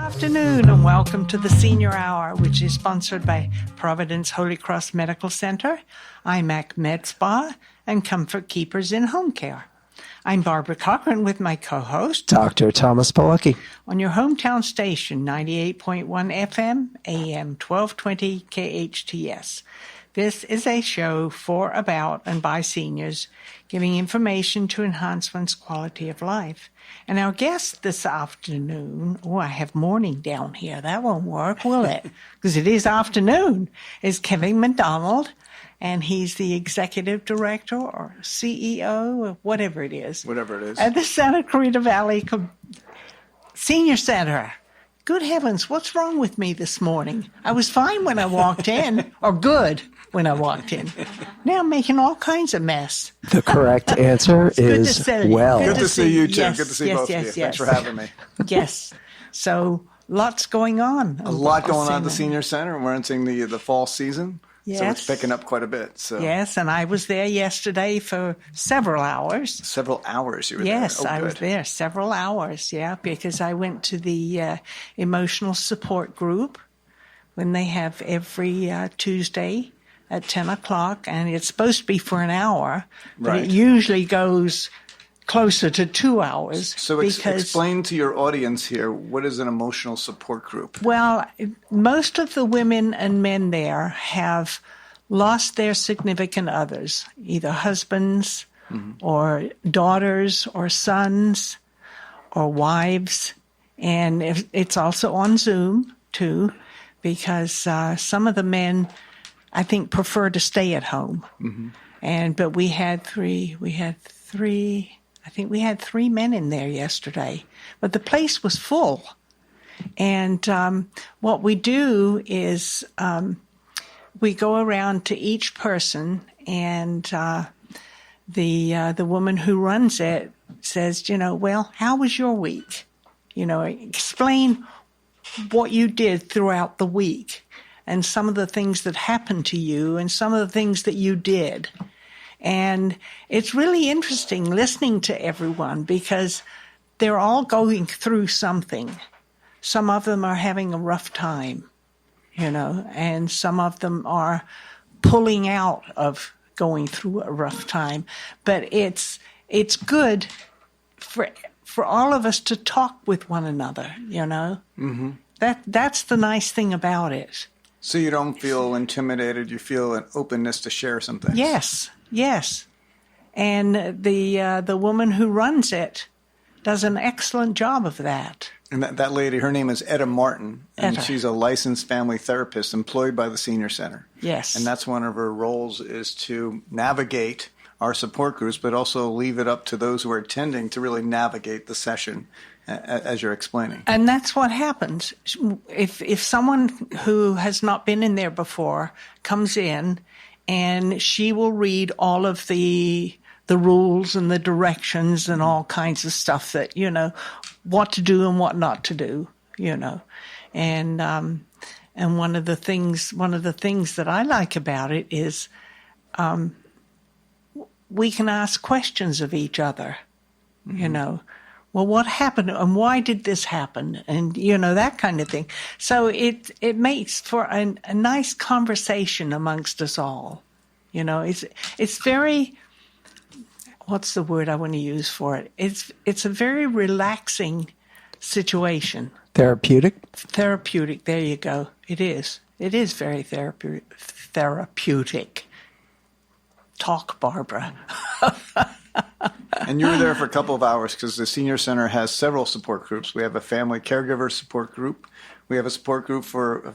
Afternoon and welcome to the Senior Hour, which is sponsored by Providence Holy Cross Medical Center, IMAC Med Spa, and Comfort Keepers in Home Care. I'm Barbara Cochran with my co-host, Dr. Thomas Wilke, on your hometown station, 98.1 FM, AM 1220 KHTS. This is a show for, about, and by seniors, giving information to enhance one's quality of life. And our guest this afternoon, I have morning down here. That won't work, will it? Because it is afternoon, is Kevin McDonald, and he's the executive director or CEO or whatever it is. Whatever it is. At the Santa Clarita Valley Senior Center. Good heavens, what's wrong with me this morning? I was fine when I walked in, or good when I walked in. Now I'm making all kinds of mess. The correct answer is well. Good to see you, too. Yes, good to see yes, both yes, of you. yes. Thanks for having me. Yes. So lots going on. A lot going on at the Senior Center. We're entering the fall season. Yes. So it's picking up quite a bit. So. Yes, and I was there yesterday for several hours. Several hours you were yes, there? Yes, I was there several hours, because I went to the emotional support group when they have every Tuesday at 10 o'clock, and it's supposed to be for an hour, but right. It usually goes closer to 2 hours. So explain to your audience here, what is an emotional support group? Well, most of the women and men there have lost their significant others, either husbands or daughters or sons or wives. And it's also on Zoom, too, because some of the men, I think, prefer to stay at home. Mm-hmm. But we had three men in there yesterday, but the place was full. And what we do is we go around to each person, and the woman who runs it says, well, how was your week? Explain what you did throughout the week and some of the things that happened to you and some of the things that you did. And it's really interesting listening to everyone because they're all going through something. Some of them are having a rough time, and some of them are pulling out of going through a rough time. But it's good for all of us to talk with one another, Mm-hmm. That's the nice thing about it. So you don't feel intimidated, you feel an openness to share some things. Yes. And the woman who runs it does an excellent job of that. And that lady, her name is Etta Martin, and she's a licensed family therapist employed by the Senior Center. Yes. And that's one of her roles, is to navigate our support groups, but also leave it up to those who are attending to really navigate the session, as you're explaining. And that's what happens. If someone who has not been in there before comes in, and she will read all of the rules and the directions and all kinds of stuff that, what to do and what not to do, And one of the things that I like about it is we can ask questions of each other, Well, what happened and why did this happen? And, that kind of thing. So it makes for a nice conversation amongst us all. It's very, what's the word I want to use for it? It's a very relaxing situation. Therapeutic? Therapeutic, there you go. It is. It is very therapeutic. Talk, Barbara. And you were there for a couple of hours because the Senior Center has several support groups. We have a family caregiver support group. We have a support group for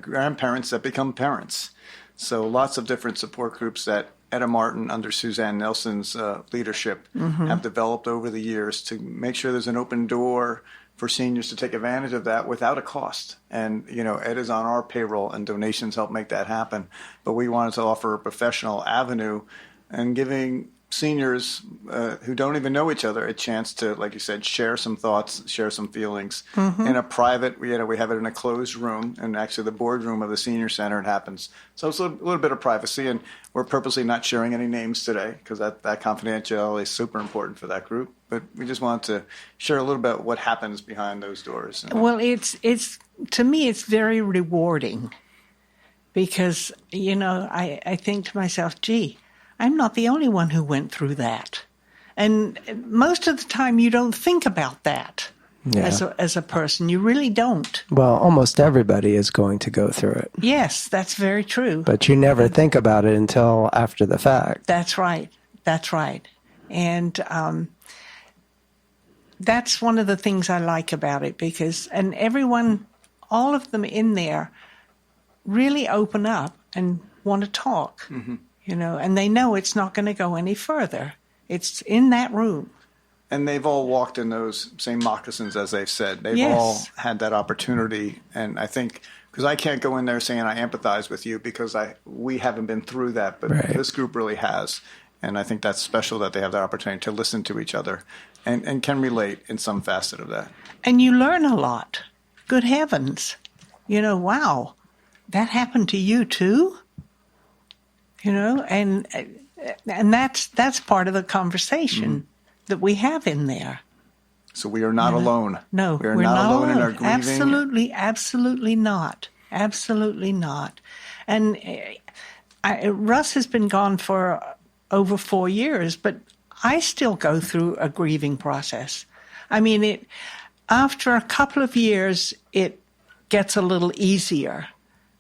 grandparents that become parents. So lots of different support groups that Etta Martin, under Suzanne Nelson's leadership, have developed over the years to make sure there's an open door for seniors to take advantage of that without a cost. And, Ed is on our payroll, and donations help make that happen. But we wanted to offer a professional avenue and giving seniors who don't even know each other a chance to, like you said, share some thoughts, share some feelings in a private. We have it in a closed room, and actually the boardroom of the senior center. It happens, so it's a little bit of privacy, and we're purposely not sharing any names today because that confidentiality is super important for that group. But we just wanted to share a little bit what happens behind those doors. Well, it's to me, it's very rewarding because I think to myself, gee, I'm not the only one who went through that. And most of the time you don't think about that as a person. You really don't. Well, almost everybody is going to go through it. Yes, that's very true. But you never think about it until after the fact. That's right. That's right. And that's one of the things I like about it and everyone, all of them in there really open up and want to talk. Mm-hmm. And they know it's not going to go any further. It's in that room. And they've all walked in those same moccasins, as they've said. They've all had that opportunity. And I think, because I can't go in there saying I empathize with you because we haven't been through that, but this group really has. And I think that's special that they have that opportunity to listen to each other and can relate in some facet of that. And you learn a lot. Good heavens. Wow, that happened to you too? And that's part of the conversation that we have in there. So we are not alone. No, we're not alone in our grieving. Absolutely not. Absolutely not. And Russ has been gone for over 4 years, but I still go through a grieving process. I mean, after a couple of years, it gets a little easier,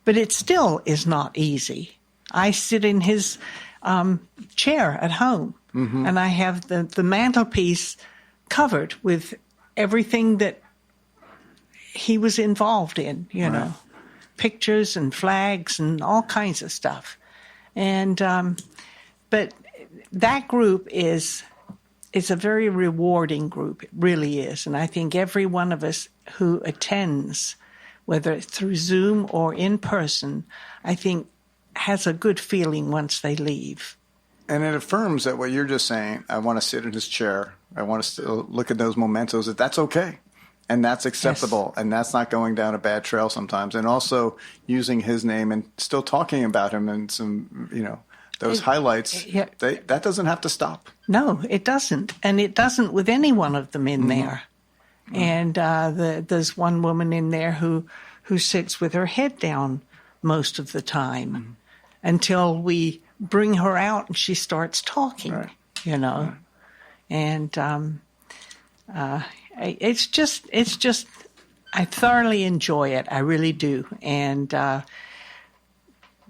but it still is not easy. I sit in his chair at home, and I have the mantelpiece covered with everything that he was involved in, pictures and flags and all kinds of stuff. And but that group is a very rewarding group. It really is. And I think every one of us who attends, whether it's through Zoom or in person, I think has a good feeling once they leave. And it affirms that what you're just saying, I want to sit in his chair, I want to still look at those mementos, that's okay. And that's acceptable. Yes. And that's not going down a bad trail sometimes. And also using his name and still talking about him and some, those highlights, that doesn't have to stop. No, it doesn't. And it doesn't with any one of them in there. And there's one woman in there who sits with her head down most of the time until we bring her out and she starts talking, And it's just, I thoroughly enjoy it. I really do. And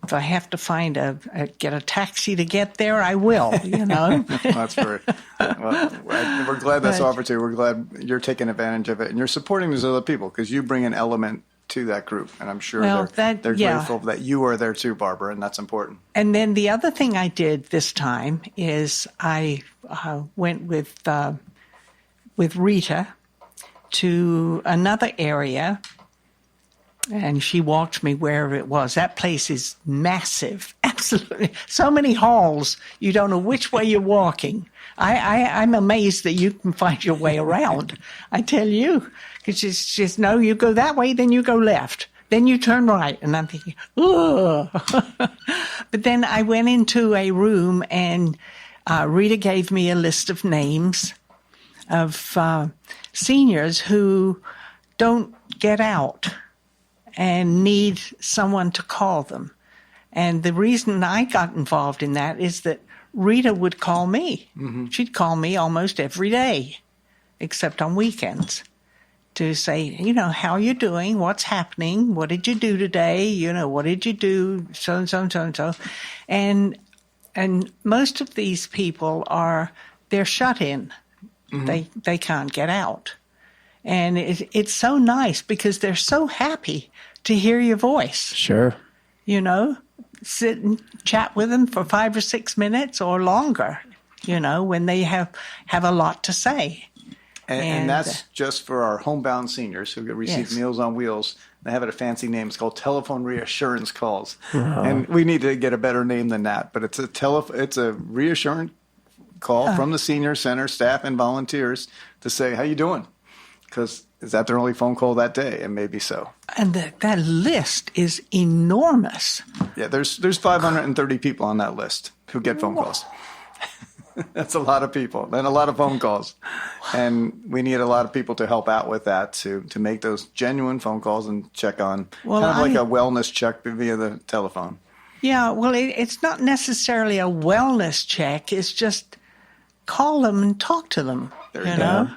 if I have to get a taxi to get there, I will, That's great. Well, we're glad that's offered to you. We're glad you're taking advantage of it. And you're supporting those other people because you bring an element to that group. And I'm sure they're grateful that you are there too, Barbara, and that's important. And then the other thing I did this time is I went with Rita to another area, and she walked me wherever it was. That place is massive, absolutely. So many halls, you don't know which way you're walking. I'm amazed that you can find your way around, I tell you. Because she's, no, you go that way, then you go left. Then you turn right. And I'm thinking, ugh. But then I went into a room, and Rita gave me a list of names of seniors who don't get out and need someone to call them. And the reason I got involved in that is that Rita would call me. Mm-hmm. She'd call me almost every day, except on weekends, to say, how are you doing? What's happening? What did you do today? What did you do? So and so and so and so. And most of these people they're shut in. Mm-hmm. They can't get out. And it's so nice because they're so happy to hear your voice. Sure. Sit and chat with them for 5 or 6 minutes or longer, when they have a lot to say. And that's just for our homebound seniors who receive Meals on Wheels. They have it a fancy name. It's called telephone reassurance calls. And we need to get a better name than that. But it's a reassurance call from the senior center staff and volunteers to say, how you doing? Because is that their only phone call that day? And maybe so. And that list is enormous. Yeah, there's 530 people on that list who get phone calls. That's a lot of people and a lot of phone calls. And we need a lot of people to help out with that, to make those genuine phone calls and check on, kind of like a wellness check via the telephone. Yeah, well, it's not necessarily a wellness check. It's just call them and talk to them, you know.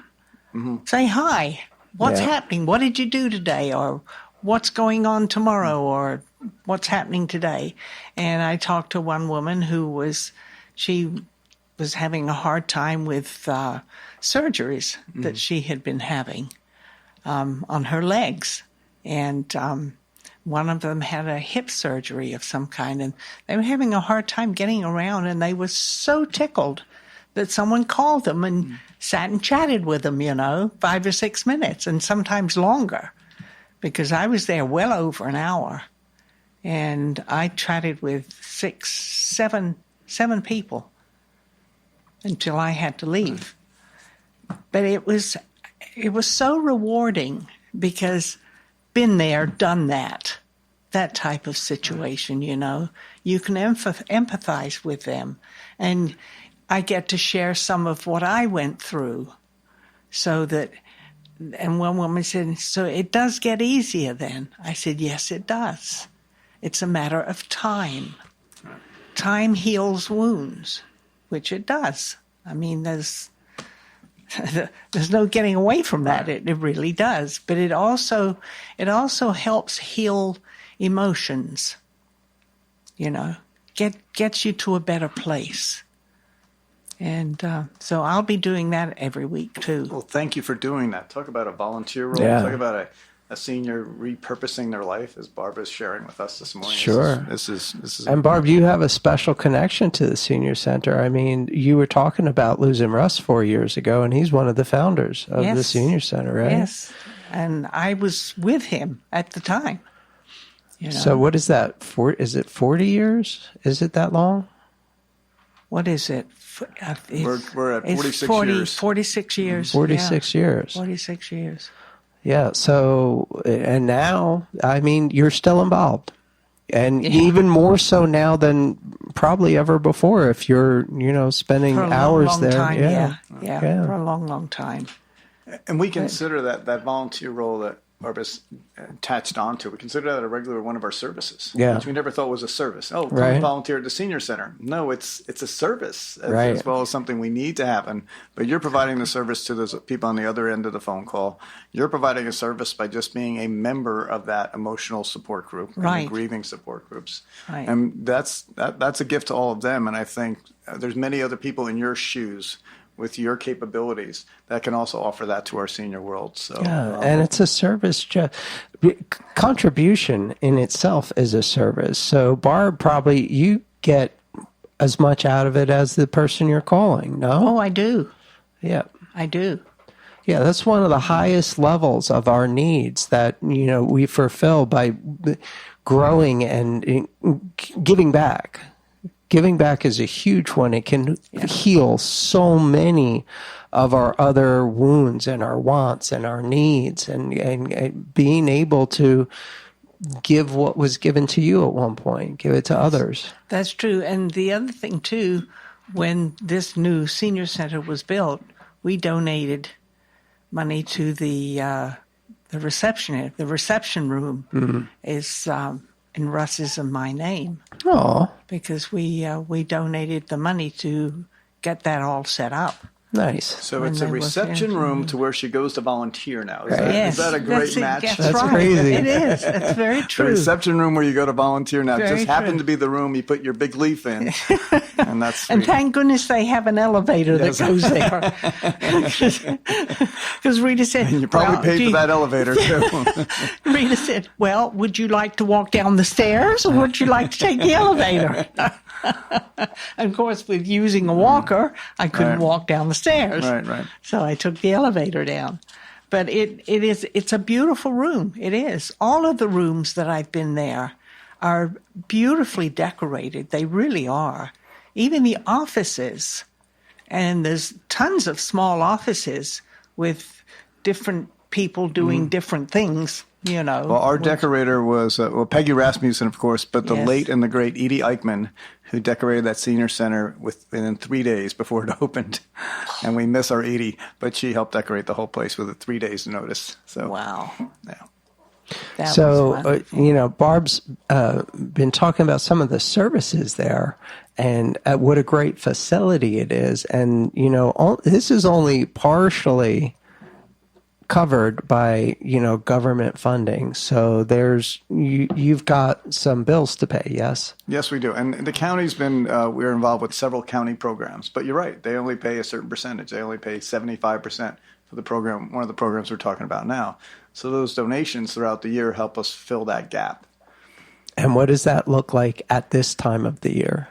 Mm-hmm. Say, hi, what's happening? What did you do today? Or what's going on tomorrow? Or what's happening today? And I talked to one woman who was having a hard time with surgeries that she had been having on her legs. And one of them had a hip surgery of some kind, and they were having a hard time getting around, and they were so tickled that someone called them and sat and chatted with them, 5 or 6 minutes, and sometimes longer, because I was there well over an hour, and I chatted with 7 people until I had to leave. But it was so rewarding, because been there, done that type of situation, You can empathize with them. And I get to share some of what I went through, and one woman said, so it does get easier then? I said, yes, it does. It's a matter of time. Time heals wounds, which it does. I mean, there's no getting away from that. It really does. But it also helps heal emotions, gets you to a better place. And so I'll be doing that every week, too. Well, thank you for doing that. Talk about a volunteer role. Yeah. Talk about a senior repurposing their life, as Barbara's sharing with us this morning. Sure. This is. And Barb, you have a special connection to the Senior Center. I mean, you were talking about losing Russ 4 years ago, and he's one of the founders of the Senior Center, right? Yes. And I was with him at the time. So what is that? Is it 40 years? Is it that long? What is it? We're at 46 years. 46 years. 46 years. 46 years. Yeah. So, and now, I mean, you're still involved. And even more so now than probably ever before, if you're, spending hours long there. Time, yeah, for a long, long time. And we consider that volunteer role that Barbara's attached onto. We consider that a regular one of our services, which we never thought was a service. Oh, come volunteer at the Senior Center. No, it's a service as well as something we need to happen. But you're providing the service to those people on the other end of the phone call. You're providing a service by just being a member of that emotional support group, and the grieving support groups. Right. And that's a gift to all of them. And I think there's many other people in your shoes with your capabilities that can also offer that to our senior world. So, and it's a service. Contribution in itself is a service. So, Barb, probably you get as much out of it as the person you're calling, no? Oh, I do. Yeah. I do. Yeah, that's one of the highest levels of our needs that, we fulfill by growing and giving back. Giving back is a huge one. It can heal so many of our other wounds and our wants and our needs, and being able to give what was given to you at one point, give it to others. That's true. And the other thing, too, when this new senior center was built, we donated money to the reception. The reception room is in Russ's and my name. Oh, because we donated the money to get that all set up. Nice. So it's a reception room to where she goes to volunteer now. Is that a great match? That's crazy. It is. It's very true. The reception room where you go to volunteer now just happened to be the room you put your big leaf in. And that's and thank goodness they have an elevator that goes there. Because Rita said... And you probably paid for that elevator, too. Rita said, well, would you like to walk down the stairs or would you like to take the elevator? And of course, with using a walker, I couldn't walk down the stairs. Right. So I took the elevator down. But it's a beautiful room. It is. All of the rooms that I've been there are beautifully decorated. They really are. Even the offices And there's tons of small offices with different people doing different things, Well, our decorator was, Peggy Rasmussen, of course, but the late and the great Edie Eichmann, who decorated that senior center within 3 days before it opened. And we miss our Edie, but she helped decorate the whole place with 3 days' notice. So, wow. Yeah. Barb's been talking about some of the services there and what a great facility it is. And, this is only partially covered by, government funding. So you've got some bills to pay, yes? Yes, we do. And the county's been, we're involved with several county programs. But you're right, they only pay a certain percentage. They only pay 75% for the program, one of the programs we're talking about now. So those donations throughout the year help us fill that gap. And what does that look like at this time of the year?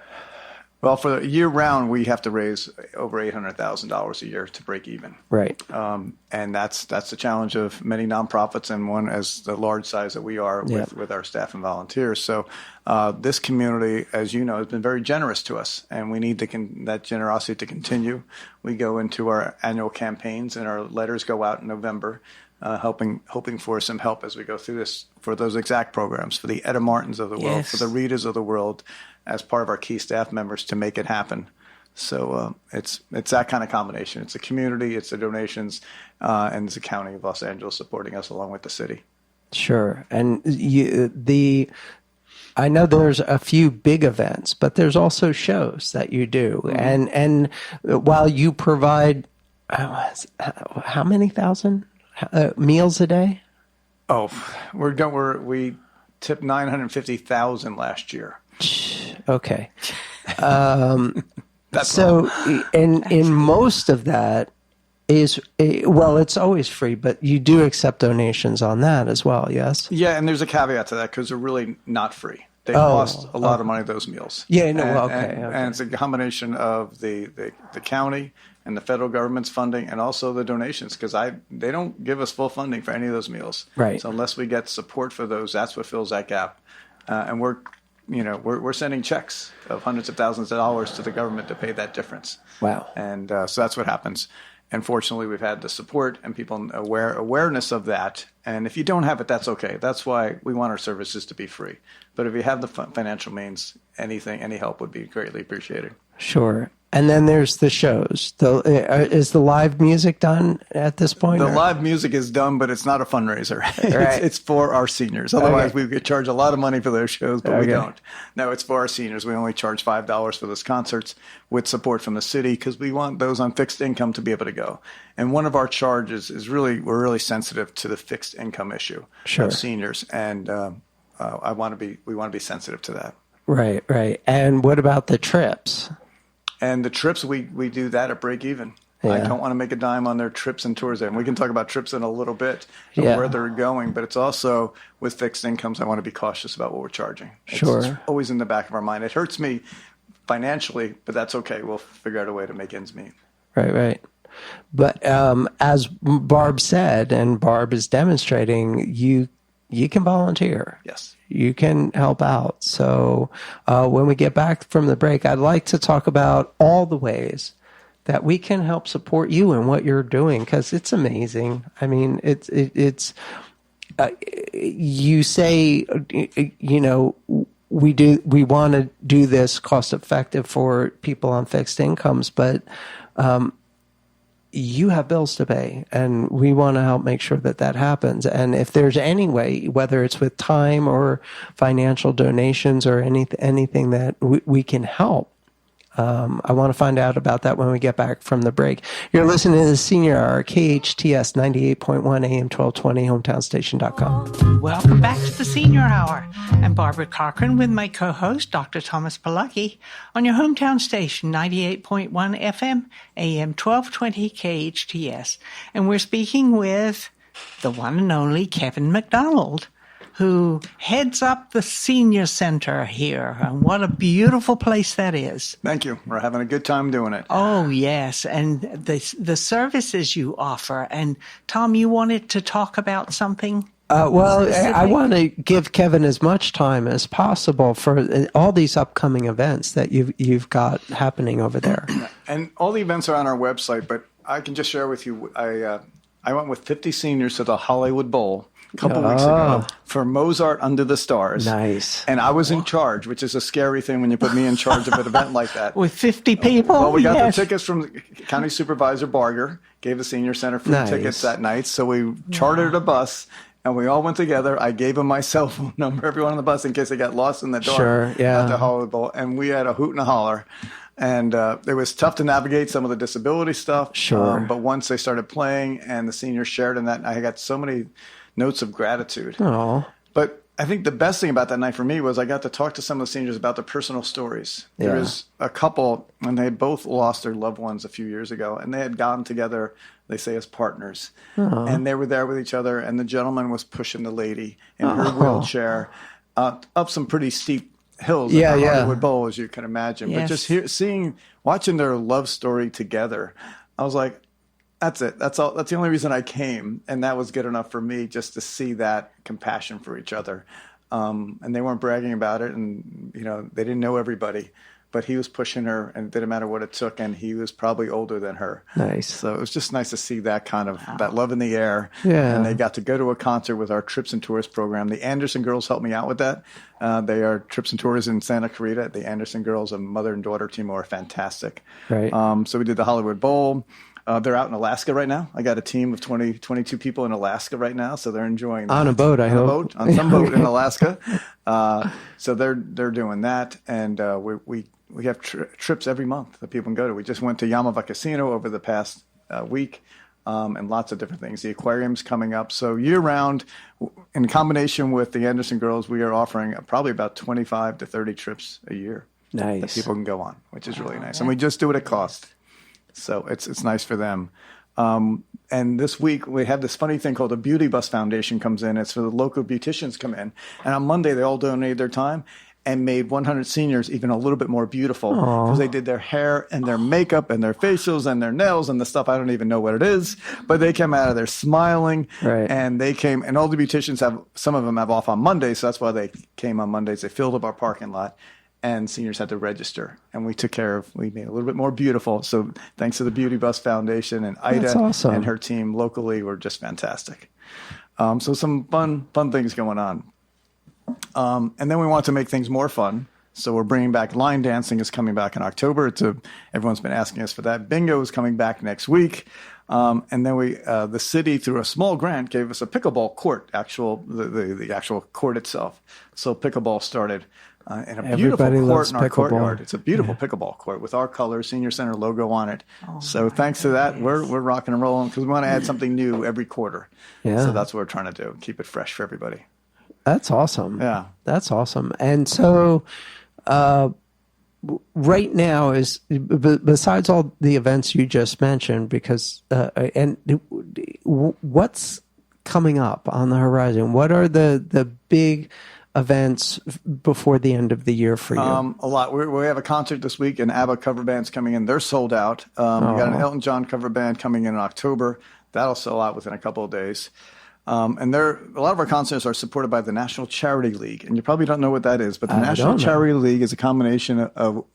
Well, for the year round, we have to raise over $800,000 a year to break even. Right. And that's the challenge of many nonprofits, and one as the large size that we are with our staff and volunteers. So this community, as you know, has been very generous to us, and we need that generosity to continue. We go into our annual campaigns, and our letters go out in November, hoping for some help as we go through this for those exact programs, for the Etta Martins of the world, for the Ritas of the world, as part of our key staff members to make it happen. So it's that kind of combination. It's the community, it's the donations, and it's the County of Los Angeles supporting us along with the city. Sure. And I know there's a few big events, but there's also shows that you do. Mm-hmm. And while you provide, how many thousand meals a day? Oh, we tipped 950,000 last year. Okay. So in most of that it's always free, but you do accept donations on that as well, yes? Yeah, and there's a caveat to that because they're really not free. They cost a lot of money, those meals. Yeah, no, and it's a combination of the county and the federal government's funding, and also the donations, because they don't give us full funding for any of those meals. Right. So unless we get support for those, that's what fills that gap. And we're sending checks of hundreds of thousands of dollars to the government to pay that difference. Wow. And so that's what happens. And fortunately, we've had the support and people awareness of that. And if you don't have it, that's okay. That's why we want our services to be free. But if you have the financial means, any help would be greatly appreciated. Sure. And then there's the shows. Is the live music done at this point? The live music is done, but it's not a fundraiser. Right. It's for our seniors. Otherwise, we could charge a lot of money for those shows, but we don't. No, it's for our seniors. We only charge $5 for those concerts with support from the city because we want those on fixed income to be able to go. And one of our charges is we're really sensitive to the fixed income issue of seniors, and we want to be sensitive to that. Right. And what about the trips? And the trips, we do that at break even. Yeah. I don't want to make a dime on their trips and tours. And we can talk about trips in a little bit of where they're going. But it's also with fixed incomes, I want to be cautious about what we're charging. It's always in the back of our mind. It hurts me financially, but that's okay. We'll figure out a way to make ends meet. Right. But as Barb said, and Barb is demonstrating, you can volunteer. Yes. You can help out. So when we get back from the break, I'd like to talk about all the ways that we can help support you in what you're doing, because it's amazing. I mean, it's you say, we want to do this cost effective for people on fixed incomes, but you have bills to pay, and we want to help make sure that happens. And if there's any way, whether it's with time or financial donations or anything that we can help, I want to find out about that when we get back from the break. You're listening to the Senior Hour, KHTS 98.1 AM 1220, hometownstation.com. Welcome back to the Senior Hour. I'm Barbara Cochran with my co-host, Dr. Thomas Pilar, on your hometown station, 98.1 FM, AM 1220, KHTS. And we're speaking with the one and only Kevin McDonald, who heads up the Senior Center here. And what a beautiful place that is. Thank you. We're having a good time doing it. Oh, yes. And the services you offer. And Tom, you wanted to talk about something? I want to give Kevin as much time as possible for all these upcoming events that you've got happening over there. And all the events are on our website, but I can just share with you, I went with 50 seniors to the Hollywood Bowl a couple weeks ago for Mozart Under the Stars. Nice. And I was in charge, which is a scary thing when you put me in charge of an event like that. With 50 people? Well, we got the tickets from County Supervisor Barger, gave the Senior Center free tickets that night. So we chartered a bus, and we all went together. I gave him my cell phone number, everyone on the bus, in case they got lost in the dark at the Hollywood Bowl. And we had a hoot and a holler. And it was tough to navigate some of the disability stuff. Sure. But once they started playing and the seniors shared in that, I got so many notes of gratitude. Oh. But I think the best thing about that night for me was I got to talk to some of the seniors about their personal stories. Yeah. There was a couple, and they both lost their loved ones a few years ago, and they had gotten together, they say, as partners. And they were there with each other, and the gentleman was pushing the lady in her wheelchair up some pretty steep hills at the Hollywood Bowl, as you can imagine. Yes. But just watching their love story together, I was like, that's it. That's all. That's the only reason I came, and that was good enough for me, just to see that compassion for each other. And they weren't bragging about it, and they didn't know everybody, but he was pushing her, and it didn't matter what it took, and he was probably older than her. Nice. So it was just nice to see that kind of that love in the air. Yeah. And they got to go to a concert with our Trips and Tours program. The Anderson girls helped me out with that. They are Trips and Tours in Santa Clarita. The Anderson girls, a mother and daughter team, are fantastic. Right. So we did the Hollywood Bowl. They're out in Alaska right now. I got a team of 22 people in Alaska right now, so they're enjoying that. On a boat, I hope. On some boat in Alaska. So they're doing that, and we have trips every month that people can go to. We just went to Yamava Casino over the past week, and lots of different things. The aquarium's coming up. So year-round, in combination with the Anderson girls, we are offering probably about 25 to 30 trips a year that people can go on, which is really nice. And we just do it at cost. So it's nice for them. And this week we have this funny thing called a Beauty Bus Foundation comes in. It's for the local beauticians come in. And on Monday, they all donated their time and made 100 seniors even a little bit more beautiful because they did their hair and their makeup and their facials and their nails and the stuff. I don't even know what it is, but they came out of there smiling. Right. And they came, and all the beauticians some of them have off on Mondays. So that's why they came on Mondays. They filled up our parking lot. And seniors had to register, and we made it a little bit more beautiful. So thanks to the Beauty Bus Foundation and Ida and her team locally were just fantastic. So some fun things going on. And then we want to make things more fun. So we're bringing back line dancing is coming back in October. Everyone's been asking us for that. Bingo is coming back next week. And then the city, through a small grant, gave us a pickleball court, the actual court itself. So pickleball started. In a beautiful court in our courtyard. It's a beautiful pickleball court with our colors, Senior Center logo on it. So thanks to that, we're rocking and rolling because we want to add something new every quarter. Yeah. So that's what we're trying to do, keep it fresh for everybody. That's awesome. Yeah. That's awesome. And so right now is, besides all the events you just mentioned, and what's coming up on the horizon? What are the big events before the end of the year for you? A lot. We have a concert this week, and ABBA cover band's coming in. They're sold out. We got an Elton John cover band coming in October. That'll sell out within a couple of days. And a lot of our concerts are supported by the National Charity League, and you probably don't know what that is, but the National Charity League is a combination of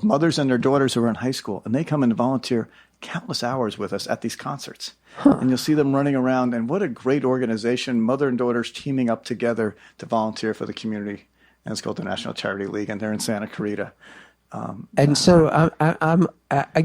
mothers and their daughters who are in high school, and they come and volunteer countless hours with us at these concerts. And you'll see them running around, and what a great organization, mother and daughters teaming up together to volunteer for the community. And it's called the National Charity League, and they're in Santa Clarita. So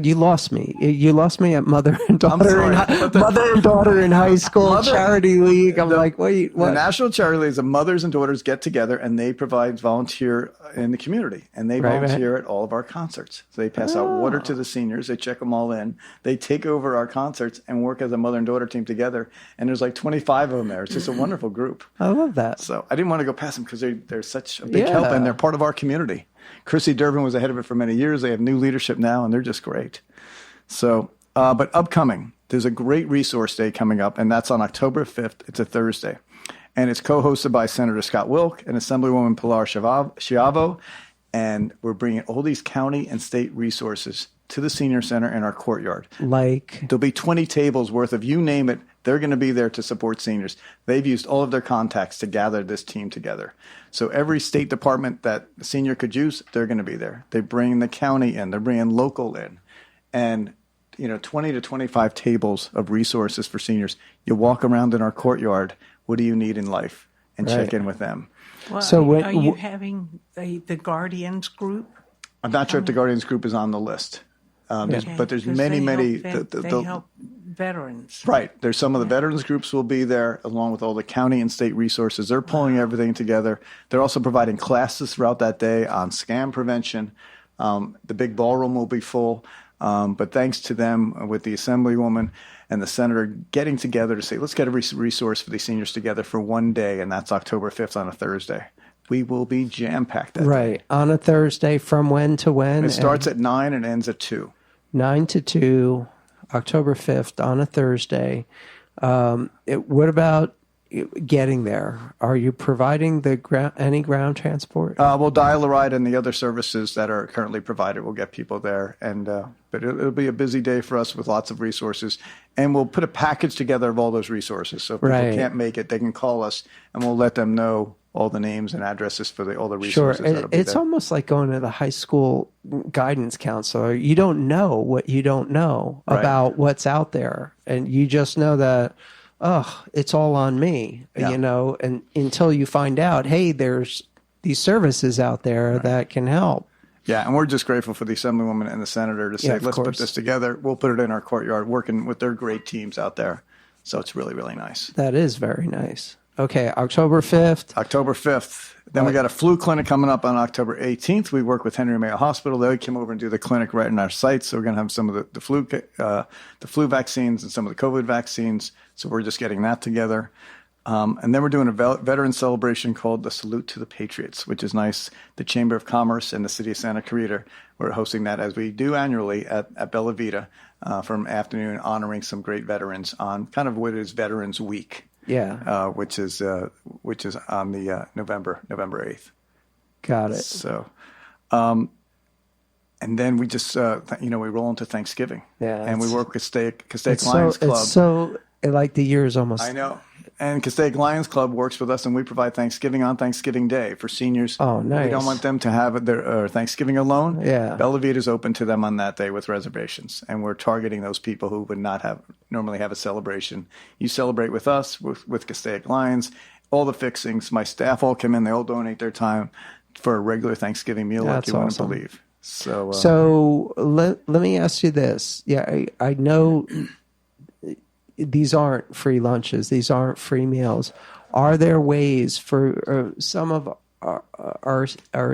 you lost me. You lost me at mother and daughter in high school charity league. I'm like, wait, what? The National Charity League is the mothers and daughters get together and they provide volunteer in the community, and they volunteer at all of our concerts. So they pass out water to the seniors. They check them all in. They take over our concerts and work as a mother and daughter team together. And there's like 25 of them there. It's just a wonderful group. I love that. So I didn't want to go past them because they're such a big help, and they're part of our community. Chrissy Durbin was ahead of it for many years. They have new leadership now, and they're just great. So, but upcoming, there's a great resource day coming up, and that's on October 5th. It's a Thursday. And it's co-hosted by Senator Scott Wilke and Assemblywoman Pilar Schiavo. And we're bringing all these county and state resources to the Senior Center in our courtyard. Like? There'll be 20 tables worth of, you name it, They're going to be there to support seniors. They've used all of their contacts to gather this team together. So every state department that a senior could use, they're going to be there. They bring the county in. They're bringing local in. And 20 to 25 tables of resources for seniors. You walk around in our courtyard. What do you need in life? And check in with them. Well, So are you having the Guardians group? I'm not sure if the Guardians group is on the list. But there's 'Cause many. They help veterans. Right. There's some of the veterans groups will be there along with all the county and state resources. They're pulling everything together. They're also providing classes throughout that day on scam prevention. The big ballroom will be full. But thanks to them with the Assemblywoman and the Senator getting together to say, let's get a resource for these seniors together for one day, and that's October 5th on a Thursday. We will be jam-packed that day. On a Thursday from when to when? It starts at 9 and ends at 2. 9 to 2, October 5th on a Thursday. What about getting there? Are you providing any ground transport? We'll dial a ride and the other services that are currently provided. We'll get people there. But it'll be a busy day for us with lots of resources. And we'll put a package together of all those resources. So if people can't make it, they can call us and we'll let them know all the names and addresses for all the resources. Sure. It's almost like going to the high school guidance counselor. You don't know what you don't know about what's out there. And you just know that, it's all on me, and until you find out, hey, there's these services out there that can help. Yeah, and we're just grateful for the Assemblywoman and the Senator to say, let's put this together. We'll put it in our courtyard, working with their great teams out there. So it's really, really nice. That is very nice. Okay, October 5th. October 5th. Then we got a flu clinic coming up on October 18th. We work with Henry Mayo Hospital. They come over and do the clinic right in our site. So we're going to have some of the flu vaccines and some of the COVID vaccines. So we're just getting that together. And then we're doing a veteran celebration called the Salute to the Patriots, which is nice. The Chamber of Commerce and the City of Santa Clarita, we're hosting that as we do annually at Bella Vita from afternoon, honoring some great veterans on kind of what is Veterans Week. Yeah. Which is on the November 8th. Got it. So, and then we just we roll into Thanksgiving. Yeah. And we work with Castaic Lions Club. It's so like the year is almost. I know. And Castaic Lions Club works with us, and we provide Thanksgiving on Thanksgiving Day for seniors. Oh, nice. We don't want them to have their Thanksgiving alone. Yeah. Bella Vita is open to them on that day with reservations, and we're targeting those people who would not normally have a celebration. You celebrate with us, with Castaic Lions, all the fixings. My staff all come in. They all donate their time for a regular Thanksgiving meal like you wouldn't believe. So let me ask you this. Yeah, I know these aren't free lunches. These aren't free meals. Are there ways for some of our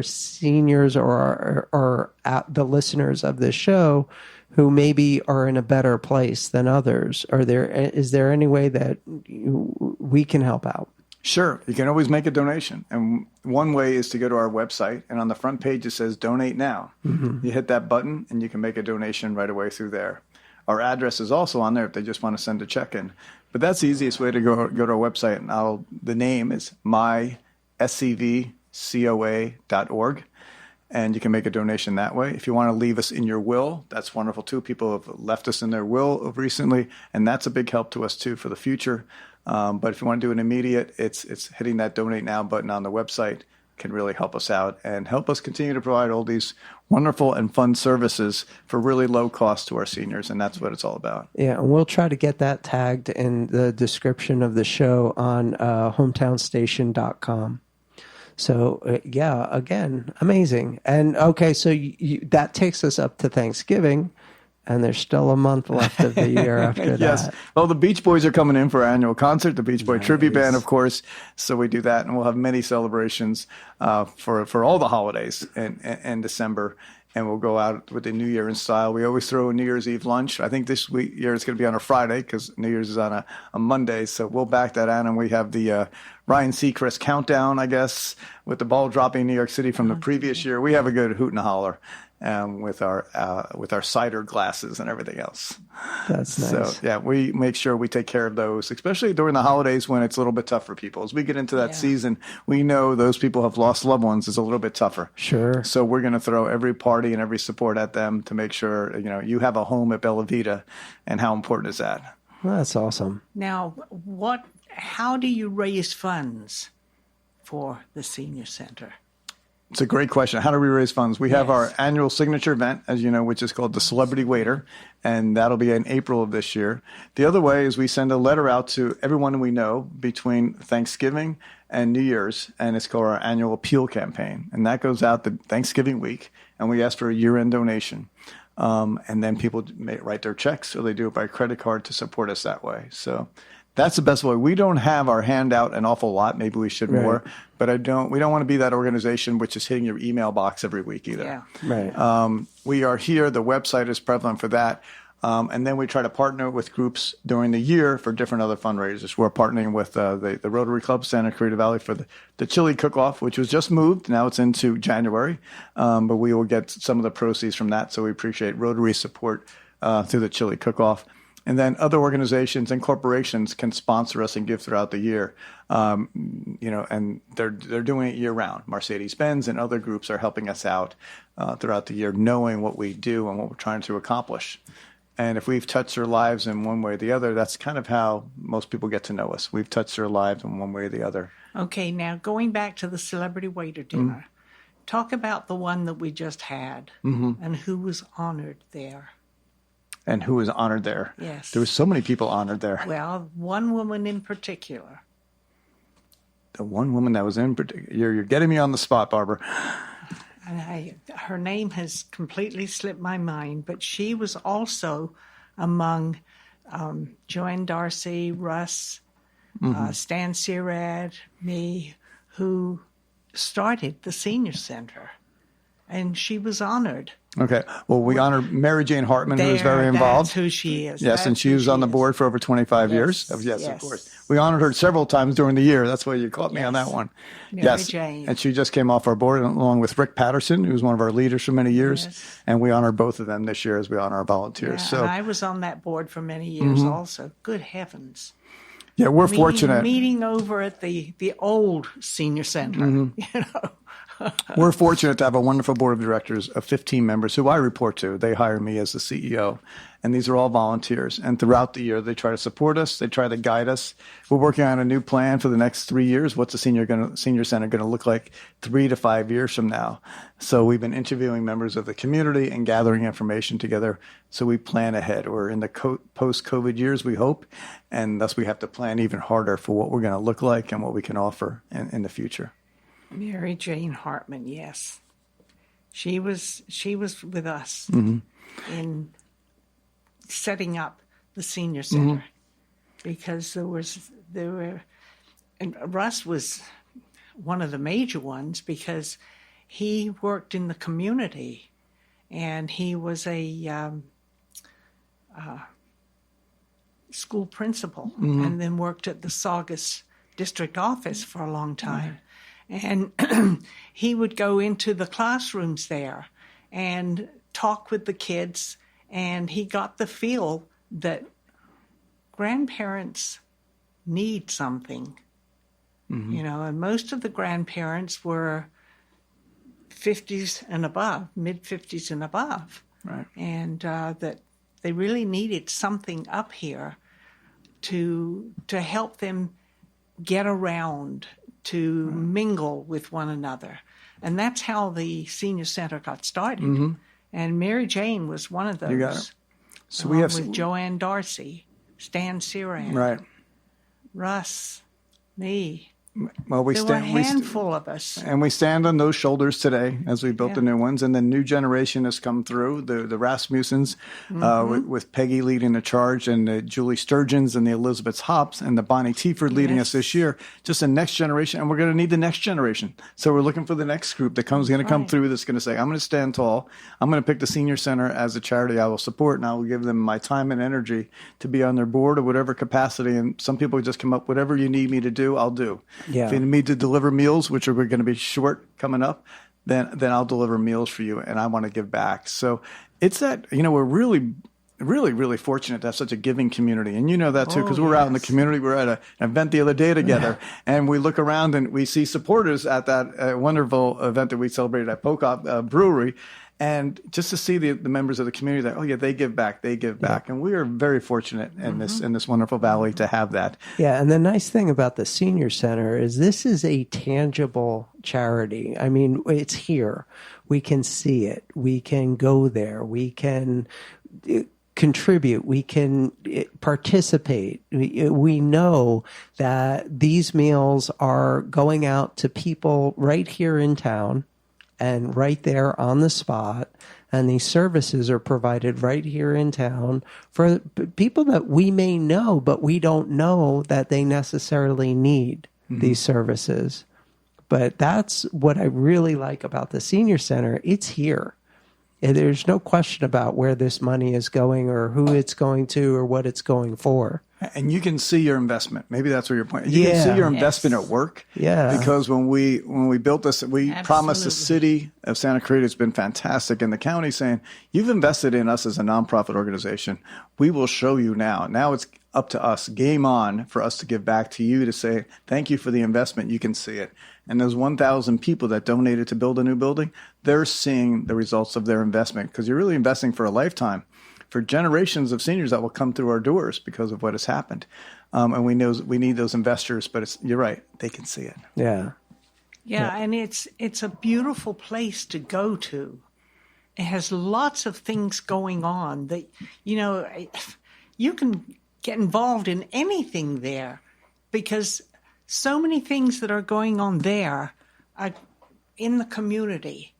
seniors or the listeners of this show who maybe are in a better place than others? Is there any way that we can help out? Sure. You can always make a donation. And one way is to go to our website, and on the front page it says Donate Now. Mm-hmm. You hit that button, and you can make a donation right away through there. Our address is also on there if they just want to send a check in. But that's the easiest way to go to our website. And the name is myscvcoa.org. And you can make a donation that way. If you want to leave us in your will, that's wonderful too. People have left us in their will recently, and that's a big help to us too for the future. But if you want to do an immediate, it's hitting that Donate Now button on the website can really help us out and help us continue to provide all these wonderful and fun services for really low cost to our seniors. And that's what it's all about. Yeah, and we'll try to get that tagged in the description of the show on hometownstation.com. So, again, amazing. And, okay, so that takes us up to Thanksgiving, and there's still a month left of the year after that. Yes. Well, the Beach Boys are coming in for our annual concert, the Beach Boy Tribute Band, of course. So we do that, and we'll have many celebrations for all the holidays in December. And we'll go out with the New Year in style. We always throw a New Year's Eve lunch. I think this year it's going to be on a Friday because New Year's is on a Monday. So we'll back that out. And we have the Ryan Seacrest countdown, I guess, with the ball dropping in New York City from the previous year. We have a good hoot and holler with our cider glasses and everything else. That's nice. So, yeah, we make sure we take care of those, especially during the holidays when it's a little bit tough for people. As we get into that season, we know those people have lost loved ones. It's a little bit tougher. Sure. So we're going to throw every party and every support at them to make sure, you have a home at Bella Vita. And how important is that? Well, that's awesome. Now, how do you raise funds for the Senior Center? It's a great question. How do we raise funds? We have Yes. our annual signature event, as you know, which is called the Celebrity Waiter, and that'll be in April of this year. The other way is we send a letter out to everyone we know between Thanksgiving and New Year's, and it's called our annual appeal campaign. And that goes out the Thanksgiving week, and we ask for a year-end donation. And then people may write their checks, or they do it by credit card to support us that way. So that's the best way. We don't have our hand out an awful lot. Maybe we should more, but we don't want to be that organization which is hitting your email box every week either. Yeah. Right. We are here. The website is prevalent for that. And then we try to partner with groups during the year for different other fundraisers. We're partnering with the Rotary Club Santa Clarita Valley for the chili cook-off, which was just moved. Now it's into January, but we will get some of the proceeds from that. So we appreciate Rotary support through the chili cook-off. And then other organizations and corporations can sponsor us and give throughout the year. And they're doing it year round. Mercedes-Benz and other groups are helping us out throughout the year, knowing what we do and what we're trying to accomplish. And if we've touched their lives in one way or the other, that's kind of how most people get to know us. We've touched their lives in one way or the other. Okay, now going back to the Celebrity Waiter dinner, talk about the one that we just had and who was honored there. And who was honored there? Yes. There were so many people honored there. Well, one woman in particular. The one woman that was in particular. You're getting me on the spot, Barbara. And her name has completely slipped my mind, but she was also among Joanne Darcy, Russ, Stan Sirad, me, who started the Senior Center. And she was honored. Okay. Well, we honor Mary Jane Hartman, who was very involved. That's who she is. Yes, and she was on the board for over 25 years. Yes, of course. We honored her several times during the year. That's why you caught me on that one. Mary Jane. And she just came off our board along with Rick Patterson, who was one of our leaders for many years. Yes. And we honor both of them this year as we honor our volunteers. Yeah, So and I was on that board for many years also. Good heavens. yeah, we're fortunate. Meeting over at the old Senior Center, you know. We're fortunate to have a wonderful board of directors of 15 members who I report to. They hire me as the CEO, and these are all volunteers. And throughout the year, they try to support us. They try to guide us. We're working on a new plan for the next 3 years. What's the Senior Center going to look like 3 to 5 years from now? So we've been interviewing members of the community and gathering information together. So we plan ahead. We're in the post-COVID years, we hope, and thus we have to plan even harder for what we're going to look like and what we can offer in the future. Mary Jane Hartman, yes. She was with us in setting up the Senior Center because and Russ was one of the major ones because he worked in the community and he was a school principal and then worked at the Saugus district office for a long time. And he would go into the classrooms there and talk with the kids, and he got the feel that grandparents need something, you know, and most of the grandparents were 50s and above, mid-50s and above. Right. And that they really needed something up here to help them get around, to mingle with one another. And that's how the Senior Center got started. And Mary Jane was one of those. You got it. So we have with Joanne Darcy, Stan Sirad, right. Russ, me. Well, we There were a handful of us. And we stand on those shoulders today as we built the new ones. And the new generation has come through, the Rasmussens, with Peggy leading the charge, and the Julie Sturgeons and the Elizabeth Hops and the Bonnie Tieford leading us this year. Just the next generation. And we're going to need the next generation. So we're looking for the next group that going to come through that's going to say, I'm going to stand tall. I'm going to pick the Senior Center as a charity I will support, and I will give them my time and energy to be on their board or whatever capacity. And some people just come up, whatever you need me to do, I'll do. Yeah. If you need me to deliver meals, which are going to be short coming up, then I'll deliver meals for you, and I want to give back. So it's that, you know, we're really, really, really fortunate to have such a giving community. And you know that too, because we're out in the community. We're at an event the other day together, and we look around and we see supporters at that wonderful event that we celebrated at Pocock Brewery. And just to see the members of the community that, oh yeah, they give back. And we are very fortunate in this wonderful valley to have that. Yeah, and the nice thing about the Senior Center is this is a tangible charity. I mean, it's here. We can see it. We can go there. We can contribute. We can participate. We know that these meals are going out to people right here in town and right there on the spot. And these services are provided right here in town for people that we may know, but we don't know that they necessarily need these services. But that's what I really like about the Senior Center. It's here. There's no question about where this money is going or who it's going to or what it's going for. And you can see your investment. Maybe that's where your point. You can see your investment at work. Yeah. Because when we built this, we promised the city of Santa Clarita, it's been fantastic, and the county saying, you've invested in us as a nonprofit organization. We will show you now. Now it's up to us, game on, for us to give back to you to say, thank you for the investment. You can see it. And those 1,000 people that donated to build a new building, they're seeing the results of their investment, because you're really investing for a lifetime, for generations of seniors that will come through our doors because of what has happened. And we need those investors, but you're right, they can see it. Yeah. Yeah, and it's a beautiful place to go to. It has lots of things going on that, you can get involved in anything there, because so many things that are going on there are in the community.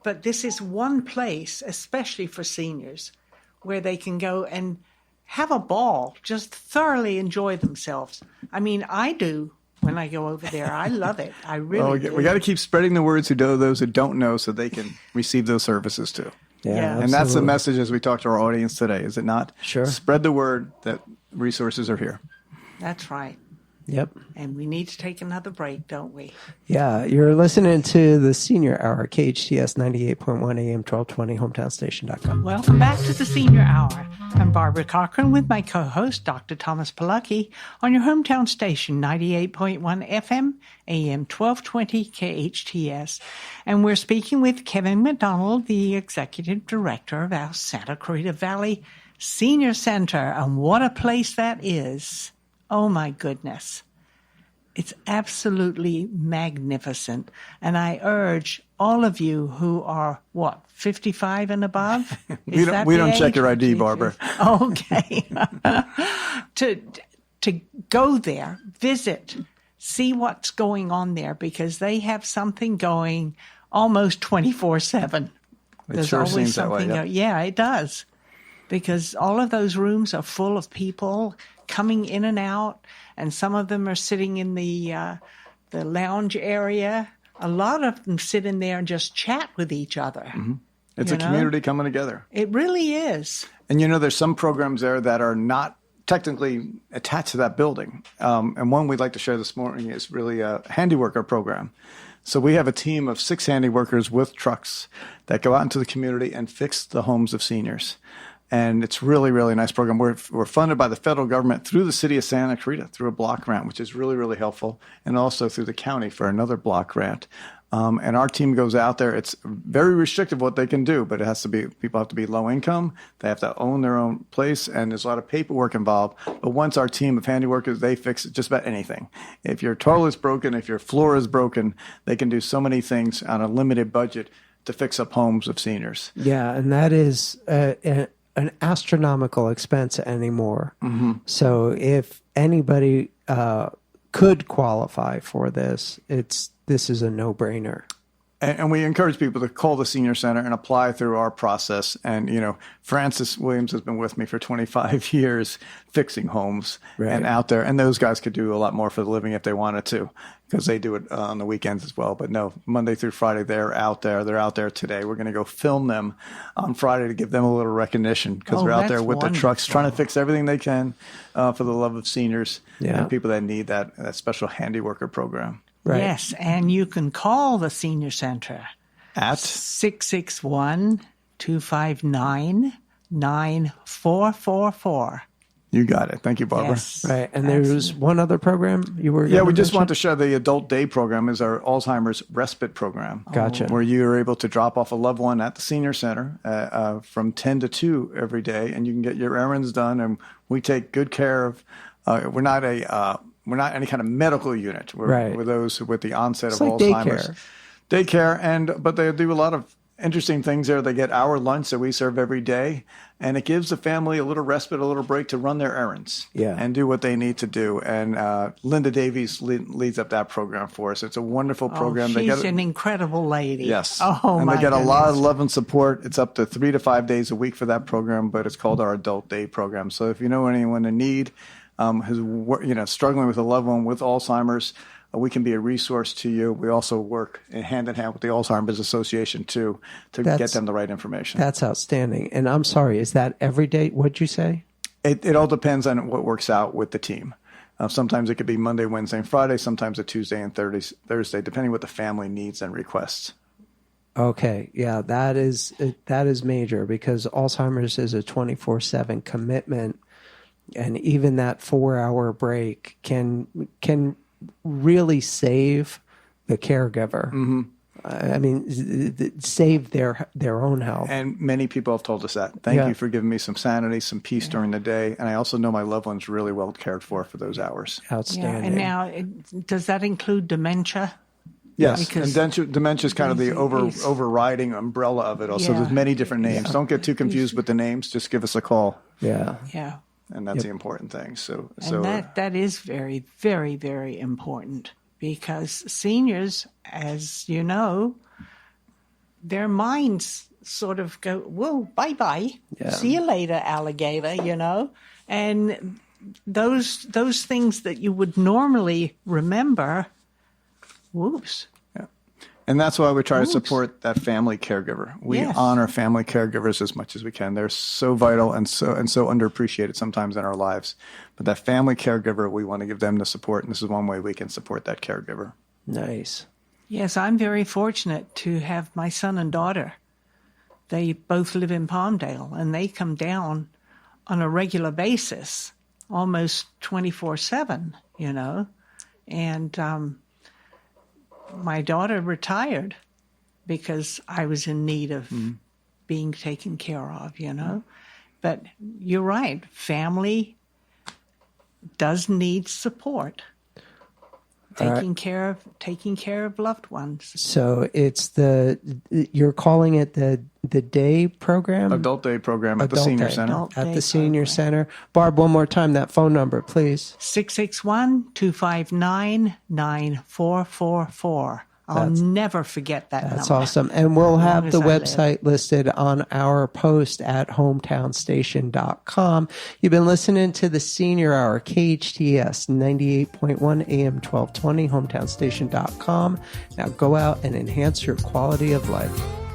But this is one place, especially for seniors, where they can go and have a ball, just thoroughly enjoy themselves. I mean, I do when I go over there. I love it. I really do. We got to keep spreading the word to those who don't know, so they can receive those services too. Yeah, and that's the message as we talk to our audience today, is it not? Sure. Spread the word that resources are here. That's right. Yep. And we need to take another break, don't we? Yeah, you're listening to the Senior Hour, KHTS 98.1 AM 1220, hometownstation.com. Welcome back to the Senior Hour. I'm Barbara Cochran with my co-host, Dr. Thomas Pilar, on your hometown station, 98.1 FM, AM 1220, KHTS. And we're speaking with Kevin McDonald, the Executive Director of our Santa Clarita Valley Senior Center. And what a place that is. Oh, my goodness. It's absolutely magnificent. And I urge all of you who are, 55 and above? We don't check your ID, Barbara. Okay. to go there, visit, see what's going on there, because they have something going almost 24/7. It sure seems that way. Yeah, it does. Because all of those rooms are full of people coming in and out, and some of them are sitting in the lounge area. A lot of them sit in there and just chat with each other. Mm-hmm. It's a community coming together. It really is. And there's some programs there that are not technically attached to that building. And one we'd like to share this morning is really a handiworker program. So we have a team of 6 handiworkers with trucks that go out into the community and fix the homes of seniors. And it's really, really nice program. We're funded by the federal government through the city of Santa Clarita through a block grant, which is really, really helpful, and also through the county for another block grant. And our team goes out there. It's very restrictive what they can do, but people have to be low income. They have to own their own place, and there's a lot of paperwork involved. But once our team of handiworkers, they fix just about anything. If your toilet's broken, if your floor is broken, they can do so many things on a limited budget to fix up homes of seniors. Yeah, and that is an astronomical expense anymore. Mm-hmm. So if anybody could qualify for this is a no-brainer. And we encourage people to call the Senior Center and apply through our process. And, Francis Williams has been with me for 25 years fixing homes and out there. And those guys could do a lot more for the living if they wanted to, because they do it on the weekends as well. But no, Monday through Friday, they're out there. They're out there today. We're going to go film them on Friday to give them a little recognition, because they're out there with their trucks trying to fix everything they can for the love of seniors and people that need that special handiworker program. Right. Yes, and you can call the Senior Center at 661-259-9444. You got it. Thank you, Barbara. Yes. Right. And there was one other program you were Yeah, we just mention? want to share the Adult Day program is our Alzheimer's respite program. Gotcha. Where you are able to drop off a loved one at the senior center from 10 to 2 every day, and you can get your errands done. And we take good care of. We're not any kind of medical unit. We're those with the onset It's of like Alzheimer's. Daycare, but they do a lot of interesting things there. They get our lunch that we serve every day, and it gives the family a little respite, a little break to run their errands and do what they need to do. And Linda Davies leads up that program for us. It's a wonderful program. She's an incredible lady. Yes. Oh, and my they get goodness. a lot of love and support. It's up to 3 to 5 days a week for that program, but it's called our Adult Day program. So if you know anyone in need, who's struggling with a loved one with Alzheimer's, we can be a resource to you. We also work hand in hand with the Alzheimer's Association too to get them the right information. That's outstanding. And I'm sorry, is that every day? What'd you say? It all depends on what works out with the team. Sometimes it could be Monday, Wednesday, and Friday. Sometimes a Tuesday and Thursday, depending what the family needs and requests. Okay, yeah, that is major because Alzheimer's is a 24/7 commitment, and even that 4-hour break can really save the caregiver. Mm-hmm. I mean, save their own health. And many people have told us that. Thank you for giving me some sanity, some peace during the day. And I also know my loved one's really well cared for those hours. Outstanding. Yeah, and now, does that include dementia? Yes, Because and dementia is kind of the overriding umbrella of it all. So there's many different names. Don't get too confused with the names. Just give us a call. Yeah. And that's the important thing. And that is very, very, very important because seniors, as you know, their minds sort of go, whoa, bye-bye. Yeah. See you later, alligator, And those things that you would normally remember, whoops. And that's why we try to support that family caregiver. We honor family caregivers as much as we can. They're so vital and so underappreciated sometimes in our lives. But that family caregiver, we want to give them the support, and this is one way we can support that caregiver. Nice. Yes, I'm very fortunate to have my son and daughter. They both live in Palmdale, and they come down on a regular basis, almost 24/7, And my daughter retired because I was in need of being taken care of, But you're right. Family does need support. Taking care of loved ones. So it's you're calling it the day program? Adult Day program at the Senior Center. At the Senior Center. Barb, one more time, that phone number, please. 661-259-9444. I'll never forget that number. That's awesome. And we'll have the website listed on our post at hometownstation.com. You've been listening to the Senior Hour, KHTS 98.1 AM 1220, hometownstation.com. Now go out and enhance your quality of life.